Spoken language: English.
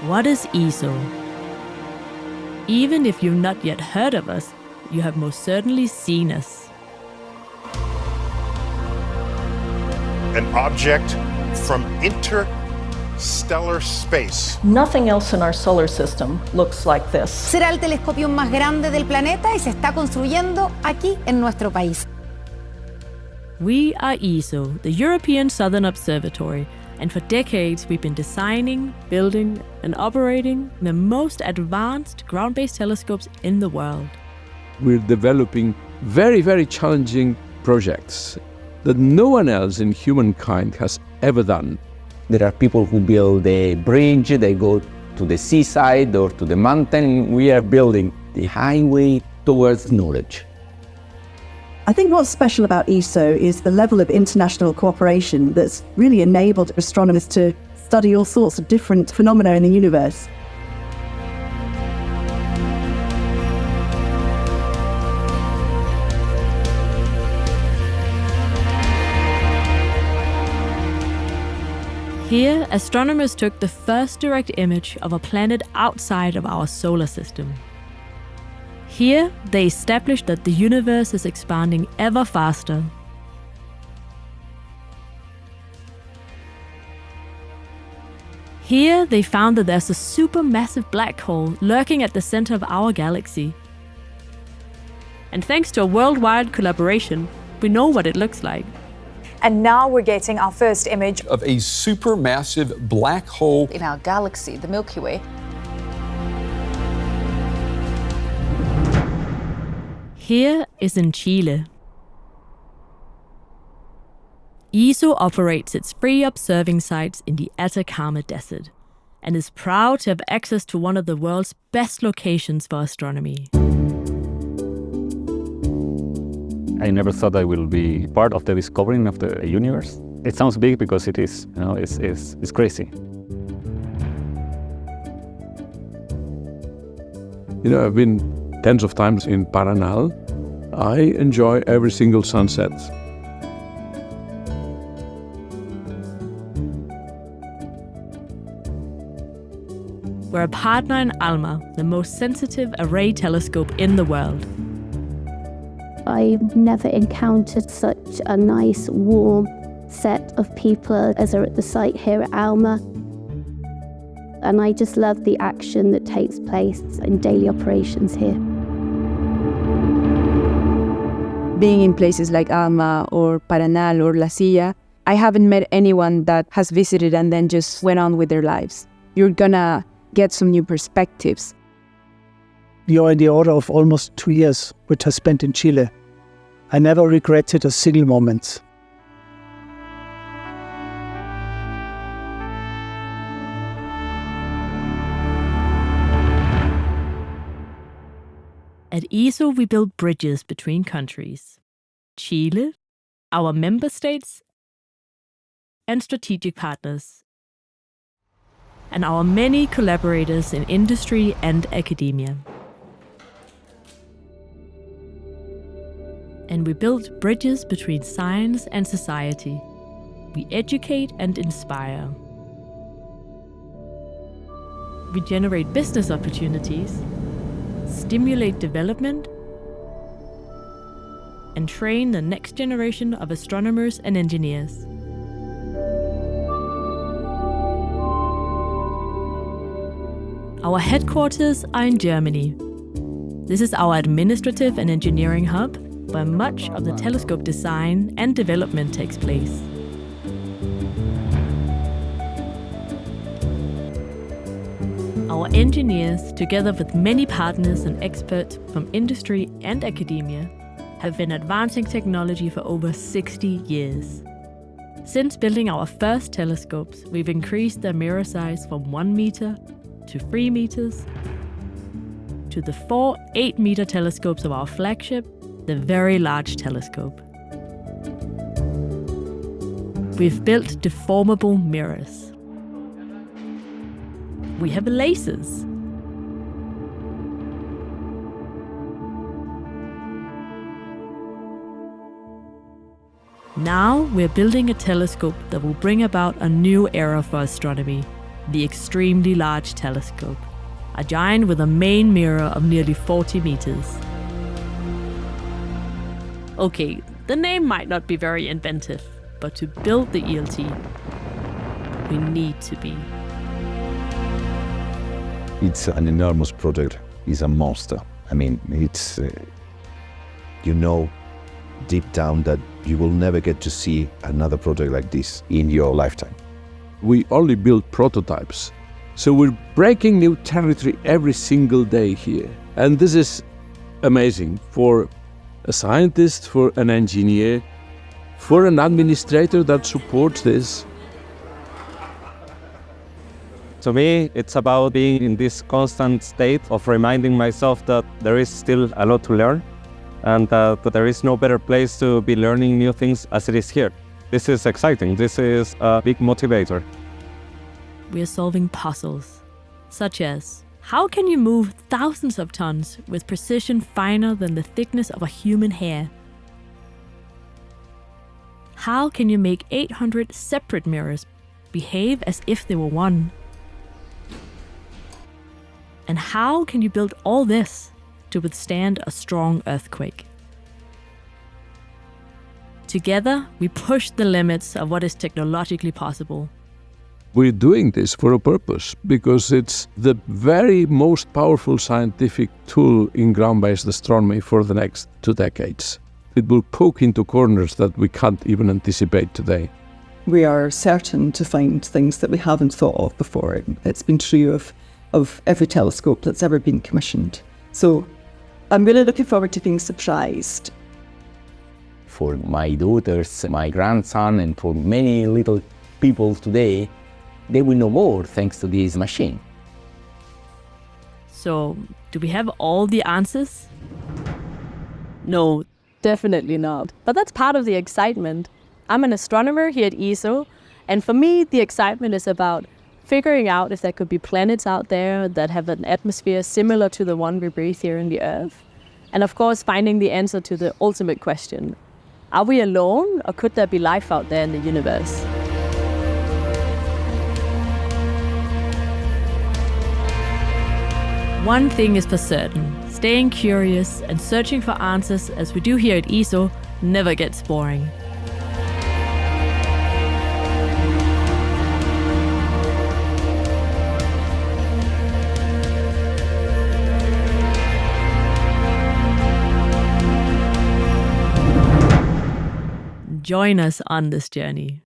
What is ESO? Even if you've not yet heard of us, you have most certainly seen us. An object from interstellar space. Nothing else in our solar system looks like this. Será el telescopio más grande del planeta y se está construyendo aquí en nuestro país. We are ESO, the European Southern Observatory, and for decades we've been designing, building, and operating the most advanced ground-based telescopes in the world. We're developing very, very challenging projects that no one else in humankind has ever done. There are people who build a bridge, they go to the seaside or to the mountain. We are building the highway towards knowledge. I think what's special about ESO is the level of international cooperation that's really enabled astronomers to study all sorts of different phenomena in the universe. Here, astronomers took the first direct image of a planet outside of our solar system. Here, they established that the universe is expanding ever faster. Here, they found that there's a supermassive black hole lurking at the center of our galaxy. And thanks to a worldwide collaboration, we know what it looks like. And now we're getting our first image of a supermassive black hole in our galaxy, the Milky Way. Here is in Chile. ESO operates its free observing sites in the Atacama Desert and is proud to have access to one of the world's best locations for astronomy. I never thought I will be part of the discovering of the universe. It sounds big because it is, it's crazy. I've been tens of times in Paranal. I enjoy every single sunset. We're a partner in ALMA, the most sensitive array telescope in the world. I've never encountered such a nice, warm set of people as are at the site here at ALMA. And I just love the action that takes place in daily operations here. Being in places like ALMA or Paranal or La Silla, I haven't met anyone that has visited and then just went on with their lives. You're gonna get some new perspectives. We are in the order of almost 2 years, which I spent in Chile. I never regretted a single moment. At ESO, we build bridges between countries. Chile, our member states, and strategic partners, and our many collaborators in industry and academia. And we build bridges between science and society. We educate and inspire. We generate business opportunities, stimulate development, and train the next generation of astronomers and engineers. Our headquarters are in Germany. This is our administrative and engineering hub, where much of the telescope design and development takes place. Our engineers, together with many partners and experts from industry and academia, have been advancing technology for over 60 years. Since building our first telescopes, we've increased their mirror size from 1 meter to 3 meters, to the 4 8-meter telescopes of our flagship, the Very Large Telescope. We've built deformable mirrors. We have lasers. Now we're building a telescope that will bring about a new era for astronomy, the Extremely Large Telescope, a giant with a main mirror of nearly 40 meters. Okay, the name might not be very inventive, but to build the ELT, we need to be. It's an enormous project. It's a monster. I mean, it's, you know, deep down that you will never get to see another project like this in your lifetime. We only build prototypes, so we're breaking new territory every single day here. And this is amazing for a scientist, for an engineer, for an administrator that supports this. To me, it's about being in this constant state of reminding myself that there is still a lot to learn and that there is no better place to be learning new things as it is here. This is exciting. This is a big motivator. We are solving puzzles, such as how can you move thousands of tons with precision finer than the thickness of a human hair? How can you make 800 separate mirrors behave as if they were one? And how can you build all this to withstand a strong earthquake? Together, we push the limits of what is technologically possible. We're doing this for a purpose, because it's the very most powerful scientific tool in ground-based astronomy for the next 2 decades. It will poke into corners that we can't even anticipate today. We are certain to find things that we haven't thought of before. It's been true of every telescope that's ever been commissioned. So I'm really looking forward to being surprised. For my daughters, my grandson, and for many little people today, they will know more thanks to this machine. So, do we have all the answers? No, definitely not. But that's part of the excitement. I'm an astronomer here at ESO, and for me, the excitement is about figuring out if there could be planets out there that have an atmosphere similar to the one we breathe here on the Earth. And of course, finding the answer to the ultimate question. Are we alone, or could there be life out there in the universe? One thing is for certain, staying curious and searching for answers as we do here at ESO never gets boring. Join us on this journey.